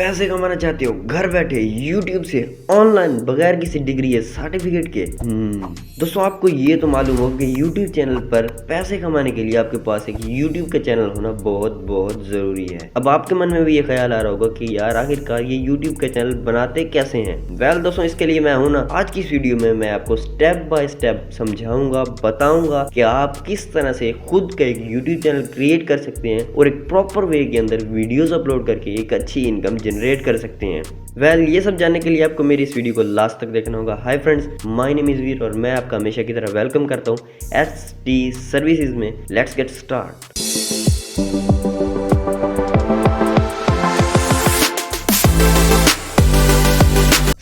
पैसे कमाना चाहते हो घर बैठे यूट्यूब से ऑनलाइन बगैर किसी डिग्री या सर्टिफिकेट के? दोस्तों आपको ये तो मालूम हो कि यूट्यूब चैनल पर पैसे कमाने के लिए आपके पास एक यूट्यूब का चैनल होना बहुत बहुत जरूरी है। अब आपके मन में भी ये ख्याल आ रहा होगा कि यार आखिरकार ये यूट्यूब का चैनल बनाते कैसे हैं? वेल दोस्तों, इसके लिए मैं हूं ना। आज की इस वीडियो में मैं आपको स्टेप बाय स्टेप समझाऊंगा, बताऊंगा कि आप किस तरह से खुद का एक यूट्यूब चैनल क्रिएट कर सकते हैं और एक प्रॉपर वे के अंदर वीडियोस अपलोड करके एक अच्छी इनकम जनरेट कर सकते हैं। वेल ये सब जानने के लिए आपको मेरी इस वीडियो को लास्ट तक देखना होगा। Hi friends, my name is Veer और मैं आपका हमेशा की तरह वेलकम करता हूँ ST सर्विसेज में। Let's get start.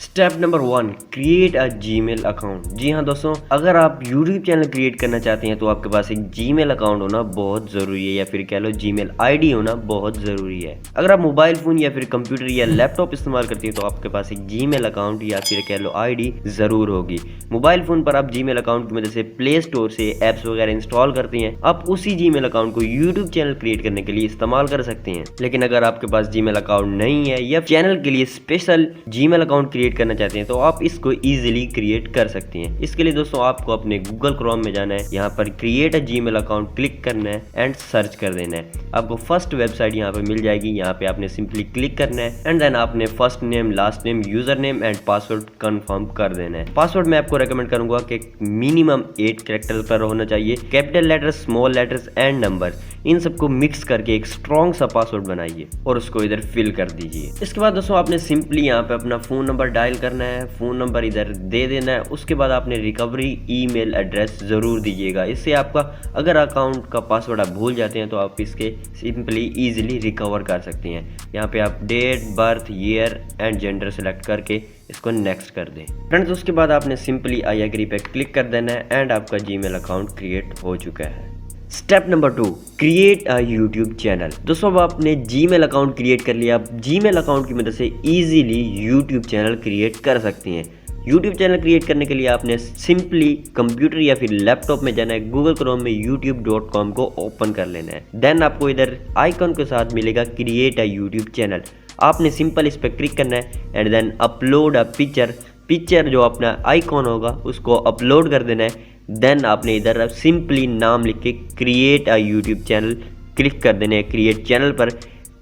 Step number 1, create a Gmail account. जी हाँ दोस्तों, अगर आप यूट्यूब चैनल क्रिएट करना चाहते हैं तो आपके पास एक जीमेल अकाउंट होना बहुत ज़रूरी है, या फिर कह लो जीमेल आईडी होना बहुत ज़रूरी है। अगर आप मोबाइल फ़ोन या फिर कंप्यूटर या लैपटॉप इस्तेमाल करते हैं तो आपके पास एक जीमेल अकाउंट या फिर कह लो आईडी ज़रूर होगी। मोबाइल फ़ोन पर आप जीमेल अकाउंट की मदद से प्ले स्टोर से ऐप्स वगैरह इंस्टॉल करते हैं, आप उसी जीमेल अकाउंट को यूट्यूब चैनल क्रिएट करने के लिए इस्तेमाल कर सकते हैं। लेकिन अगर आपके पास जीमेल अकाउंट नहीं है या चैनल के लिए स्पेशल जीमेल अकाउंट क्रिएट करना चाहते हैं तो आप इसको इजीली क्रिएट कर सकते हैं। इसके लिए दोस्तों आपको अपने गूगल क्रोम में जाना है, यहाँ पर create a Gmail account click करना है एंड सर्च कर देना है। आपको फर्स्ट वेबसाइट यहाँ पे मिल जाएगी। यहाँ पे आपने सिंपली क्लिक करना है एंड देन आपने first name, last name, user name and password confirm कर देना है। पासवर्ड मैं आपको रेकमेंड करूंगा कि मिनिमम 8 कैरेक्टर पर होना चाहिए। Capital letters, small letters and number, इन सबको मिक्स करके एक स्ट्रॉन्ग सा पासवर्ड बनाइए और उसको इधर फिल कर दीजिए। इसके बाद दोस्तों आपने सिंपली यहाँ पे अपना फोन नंबर डायल करना है, फोन नंबर इधर दे देना है। उसके बाद आपने रिकवरी ईमेल एड्रेस जरूर दीजिएगा। इससे आपका अगर अकाउंट का पासवर्ड आप भूल जाते हैं तो आप इसके सिंपली इजीली रिकवर कर सकते हैं। यहाँ पे आप date, birth, year and gender select करके इसको नेक्स्ट कर दें फ्रेंड्स। उसके बाद आपने सिंपली आई एग्री पे क्लिक कर देना है एंड आपका जीमेल अकाउंट क्रिएट हो चुका है। Step number 2, create a YouTube channel. दोस्तों अब आपने जीमेल अकाउंट क्रिएट कर लिया। आप जीमेल अकाउंट की मदद से इजीली यूट्यूब चैनल क्रिएट कर सकते हैं। यूट्यूब चैनल क्रिएट करने के लिए आपने सिंपली कंप्यूटर या फिर लैपटॉप में जाना है, गूगल क्रोम में youtube.com को ओपन कर लेना है। देन आपको इधर आइकॉन के साथ मिलेगा क्रिएट अ यूट्यूब चैनल। आपने सिंपल इस पर क्लिक करना है and then upload a picture जो अपना आइकॉन होगा उसको अपलोड कर देना है। देन आपने इधर सिंपली नाम लिख के create a YouTube channel click कर देना है क्रिएट चैनल पर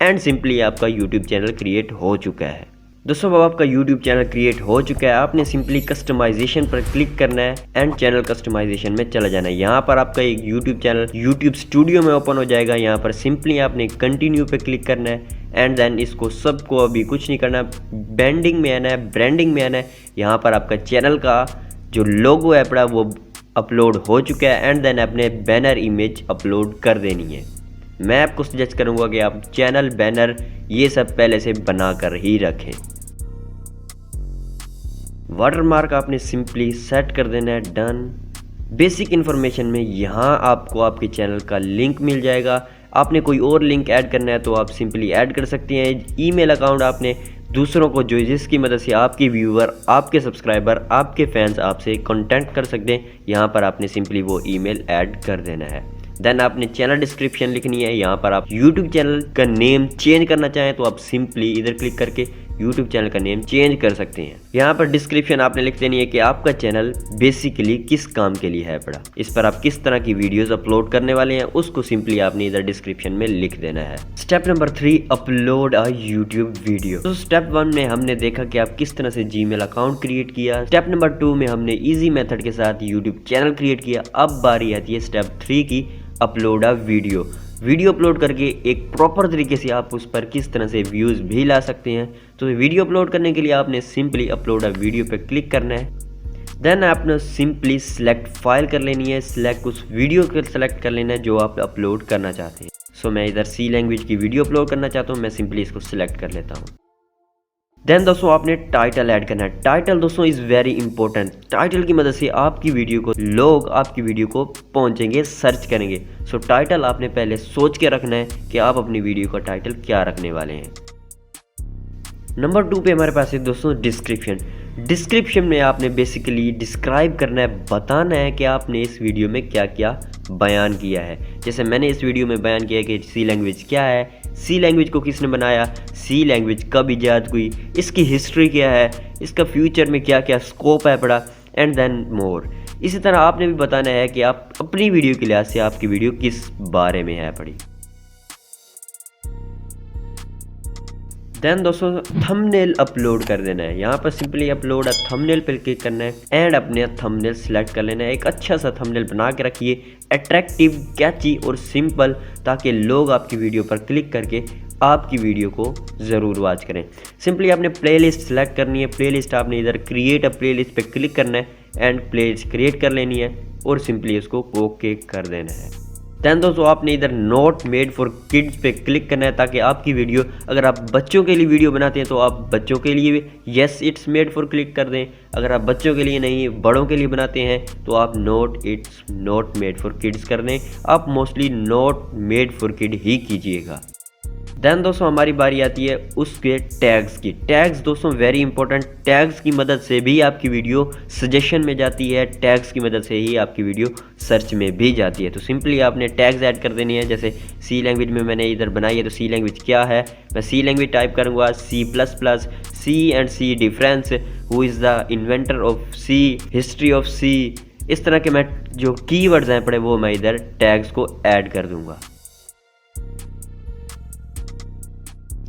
एंड सिंपली आपका यूट्यूब चैनल क्रिएट हो चुका है। दोस्तों अब आपका यूट्यूब चैनल क्रिएट हो चुका है। आपने सिंपली कस्टमाइजेशन पर क्लिक करना है एंड चैनल कस्टमाइजेशन में चला जाना है। यहाँ पर आपका एक यूट्यूब चैनल यूट्यूब स्टूडियो में ओपन हो जाएगा। यहाँ पर सिंपली आपने कंटिन्यू पे क्लिक करना है एंड देन इसको सबको अभी कुछ नहीं करना, ब्रांडिंग में आना है, ब्रांडिंग में आना है। यहाँ पर आपका चैनल का जो लोगो है पड़ा वो अपलोड हो चुका है एंड देन अपने बैनर इमेज अपलोड कर देनी है। मैं आपको सजेस्ट करूँगा कि आप चैनल, बैनर ये सब पहले से बना कर ही रखें। वाटरमार्क आपने सिंपली सेट कर देना है, डन। बेसिक इन्फॉर्मेशन में यहाँ आपको आपके चैनल का लिंक मिल जाएगा। आपने कोई और लिंक ऐड करना है तो आप सिंपली ऐड कर सकते हैं। ईमेल अकाउंट आपने दूसरों को जो जिसकी मदद से आपके व्यूअर, आपके सब्सक्राइबर, आपके फैंस आपसे कांटेक्ट कर सकते हैं, यहाँ पर आपने सिंपली वो ईमेल ऐड कर देना है। देन आपने चैनल डिस्क्रिप्शन लिखनी है। यहाँ पर आप यूट्यूब चैनल का नेम चेंज करना चाहें तो आप सिंपली इधर क्लिक करके यूट्यूब चैनल का नेम चेंज कर सकते हैं। यहाँ पर डिस्क्रिप्शन आपने लिख देनी है कि आपका चैनल बेसिकली किस काम के लिए है पड़ा, इस पर आप किस तरह की वीडियोस अपलोड करने वाले हैं उसको सिंपली आपने इधर डिस्क्रिप्शन में लिख देना है। Step number 3, upload a YouTube video. तो स्टेप 1 में हमने देखा कि आप किस तरह से जीमेल अकाउंट क्रिएट किया। स्टेप नंबर 2 में हमने इजी मेथड के साथ यूट्यूब चैनल क्रिएट किया। अब बारी आती है स्टेप 3 की, अपलोड अ वीडियो अपलोड करके एक प्रॉपर तरीके से आप उस पर किस तरह से व्यूज़ भी ला सकते हैं। तो वीडियो अपलोड करने के लिए आपने सिंपली अपलोड अ वीडियो पे क्लिक करना है। देन आपने सिंपली सिलेक्ट फाइल कर लेनी है, सिलेक्ट उस वीडियो को सिलेक्ट कर लेना है जो आप अपलोड करना चाहते हैं। सो मैं इधर C लैंग्वेज की वीडियो अपलोड करना चाहता हूँ, मैं सिंपली इसको सिलेक्ट कर लेता हूँ। देन दोस्तों आपने टाइटल ऐड करना है। टाइटल दोस्तों इज़ वेरी इंपॉर्टेंट। टाइटल की मदद से आपकी वीडियो को लोग आपकी वीडियो को पहुंचेंगे, सर्च करेंगे। सो टाइटल आपने पहले सोच के रखना है कि आप अपनी वीडियो का टाइटल क्या रखने वाले हैं। नंबर 2 पे हमारे पास है दोस्तों डिस्क्रिप्शन। डिस्क्रिप्शन में आपने बेसिकली डिस्क्राइब करना है, बताना है कि आपने इस वीडियो में क्या क्या बयान किया है। जैसे मैंने इस वीडियो में बयान किया कि सी लैंग्वेज क्या है, सी लैंग्वेज को किसने बनाया, सी लैंग्वेज कब ईजाद हुई, इसकी हिस्ट्री क्या है, इसका फ्यूचर में क्या क्या स्कोप है पड़ा, एंड देन मोर। इसी तरह आपने भी बताना है कि आप अपनी वीडियो के लिहाज से आपकी वीडियो किस बारे में है पड़ी। देन दोस्तों थंबनेल अपलोड कर देना है। यहाँ पर सिंपली अपलोड थंबनेल पर क्लिक करना है एंड अपने थंबनेल सेलेक्ट कर लेना है। एक अच्छा सा थंबनेल बना के रखिए, अट्रैक्टिव, कैची और सिंपल, ताकि लोग आपकी वीडियो पर क्लिक करके आपकी वीडियो को ज़रूर वॉच करें। सिंपली आपने प्लेलिस्ट सेलेक्ट करनी है। प्लेलिस्ट आपने इधर क्रिएट अ प्लेलिस्ट पे क्लिक करना है एंड प्लेलिस्ट क्रिएट कर लेनी है और सिंपली उसको ओके कर देना है। दैन दोस्तों आपने इधर नॉट मेड फॉर किड्स पे क्लिक करना है, ताकि आपकी वीडियो, अगर आप बच्चों के लिए वीडियो बनाते हैं तो आप बच्चों के लिए yes it's made for click कर दें। अगर आप बच्चों के लिए नहीं बड़ों के लिए बनाते हैं तो आप not it's not made for kids कर दें। आप mostly not made for kid ही कीजिएगा। देन दोस्तों हमारी बारी आती है उसके टैग्स की। टैग्स दोस्तों वेरी इंपॉर्टेंट। टैग्स की मदद से भी आपकी वीडियो सजेशन में जाती है, टैग्स की मदद से ही आपकी वीडियो सर्च में भी जाती है। तो सिंपली आपने टैग्स ऐड कर देनी है। जैसे सी लैंग्वेज में मैंने इधर बनाई है, तो सी लैंग्वेज क्या है, मैं सी लैंग्वेज टाइप करूँगा, C++, C and C difference, who is the inventor of C, history of C. इस तरह के मैं जो कीवर्ड्स हैं पड़े वो मैं इधर टैग्स को ऐड कर दूँगा।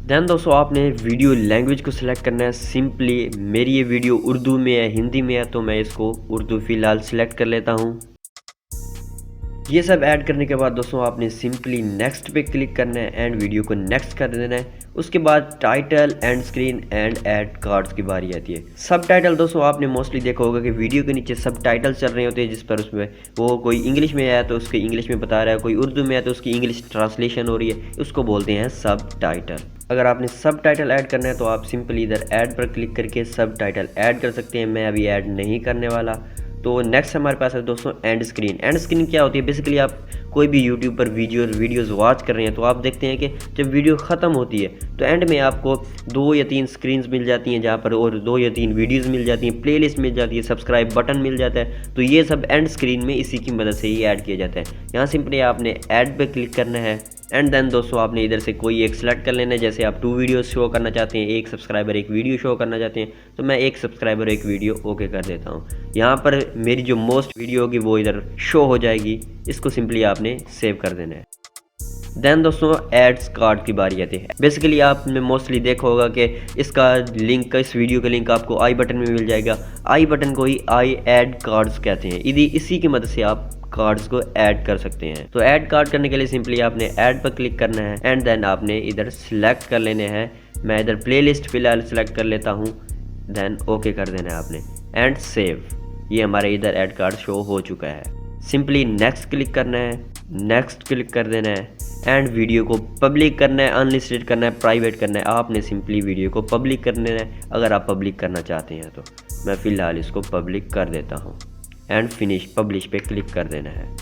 देन दोस्तों आपने वीडियो लैंग्वेज को सिलेक्ट करना है। सिंपली मेरी ये वीडियो उर्दू में है, हिंदी में है, तो मैं इसको उर्दू फ़िलहाल सिलेक्ट कर लेता हूँ। ये सब ऐड करने के बाद दोस्तों आपने सिंपली नेक्स्ट पे क्लिक करना है एंड वीडियो को नेक्स्ट कर देना है। उसके बाद title, and screen and add cards की बारी आती है। सब टाइटल दोस्तों आपने मोस्टली देखा होगा कि वीडियो के नीचे सब टाइटल चल रहे होते हैं, जिस पर उसमें वो कोई इंग्लिश में है तो उसके इंग्लिश में बता रहा है, कोई उर्दू में है तो उसकी इंग्लिश ट्रांसलेशन हो रही है, उसको बोलते हैं सब टाइटल। अगर आपने सब टाइटल ऐड करना है तो आप सिंपली इधर ऐड पर क्लिक करके सब टाइटल ऐड कर सकते हैं। मैं अभी ऐड नहीं करने वाला। तो नेक्स्ट हमारे पास है दोस्तों एंड स्क्रीन। एंड स्क्रीन क्या होती है, बेसिकली आप कोई भी यूट्यूब पर वीडियोस वॉच कर रहे हैं तो आप देखते हैं कि जब वीडियो ख़त्म होती है तो एंड में आपको 2 या 3 स्क्रीन्स मिल जाती हैं, जहाँ पर और 2 या 3 वीडियोस मिल जाती हैं, प्लेलिस्ट मिल जाती है, सब्सक्राइब बटन मिल जाता है। तो ये सब एंड स्क्रीन में इसी की मदद से ही ऐड किया जाता है। यहाँ सिंपली आपने ऐड पर क्लिक करना है एंड देन दोस्तों आपने इधर से कोई एक सेलेक्ट कर लेना है। जैसे आप 2 वीडियोस शो करना चाहते हैं, एक सब्सक्राइबर एक वीडियो शो करना चाहते हैं, तो मैं एक सब्सक्राइबर एक वीडियो ओके कर देता हूँ। यहाँ पर मेरी जो मोस्ट वीडियो होगी वो इधर शो हो जाएगी। इसको सिंपली आपने सेव कर देना है। देन दोस्तों एड्स कार्ड की बारी आती है। बेसिकली आपने मोस्टली देखा होगा कि इसका लिंक, इस वीडियो का लिंक आपको आई बटन में मिल जाएगा। आई बटन को ही आई एड कार्ड्स कहते हैं। इसी की मदद से आप कार्ड्स को ऐड कर सकते हैं। तो ऐड कार्ड करने के लिए सिंपली आपने ऐड पर क्लिक करना है एंड देन आपने इधर सिलेक्ट कर लेने हैं। मैं इधर प्लेलिस्ट फिलहाल सिलेक्ट कर लेता हूँ, देन ओके कर देना है आपने एंड सेव। ये हमारे इधर ऐड कार्ड शो हो चुका है। सिंपली नेक्स्ट क्लिक करना है, नेक्स्ट क्लिक कर देना है एंड वीडियो को पब्लिक करना है, अनलिस्टेड करना है, प्राइवेट करना है। आपने सिंपली वीडियो को पब्लिक करना है अगर आप पब्लिक करना चाहते हैं तो। मैं फ़िलहाल इसको पब्लिक कर देता हूँ एंड फिनिश, पब्लिश पे क्लिक कर देना है।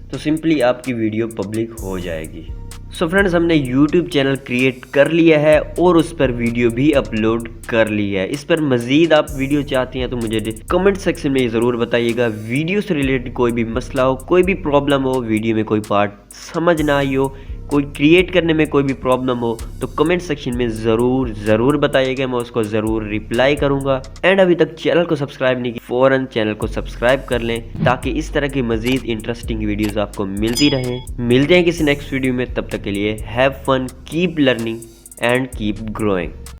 तो सिंपली आपकी वीडियो पब्लिक हो जाएगी। सो फ्रेंड्स हमने YouTube चैनल क्रिएट कर लिया है और उस पर वीडियो भी अपलोड कर ली है। इस पर मज़ीद आप वीडियो चाहते हैं तो मुझे कमेंट सेक्शन में ज़रूर बताइएगा। वीडियो से रिलेटेड कोई भी मसला हो, कोई भी प्रॉब्लम हो, वीडियो में कोई पार्ट समझ ना आई हो, कोई क्रिएट करने में कोई भी प्रॉब्लम हो, तो कमेंट सेक्शन में ज़रूर बताइएगा, मैं उसको ज़रूर रिप्लाई करूँगा। एंड अभी तक चैनल को सब्सक्राइब नहीं किया, फ़ौरन चैनल को सब्सक्राइब कर लें ताकि इस तरह की मज़ीद इंटरेस्टिंग वीडियोज़ आपको मिलती रहें। मिलते हैं किसी नेक्स्ट वीडियो में, तब तक के लिए have fun, keep learning and keep growing.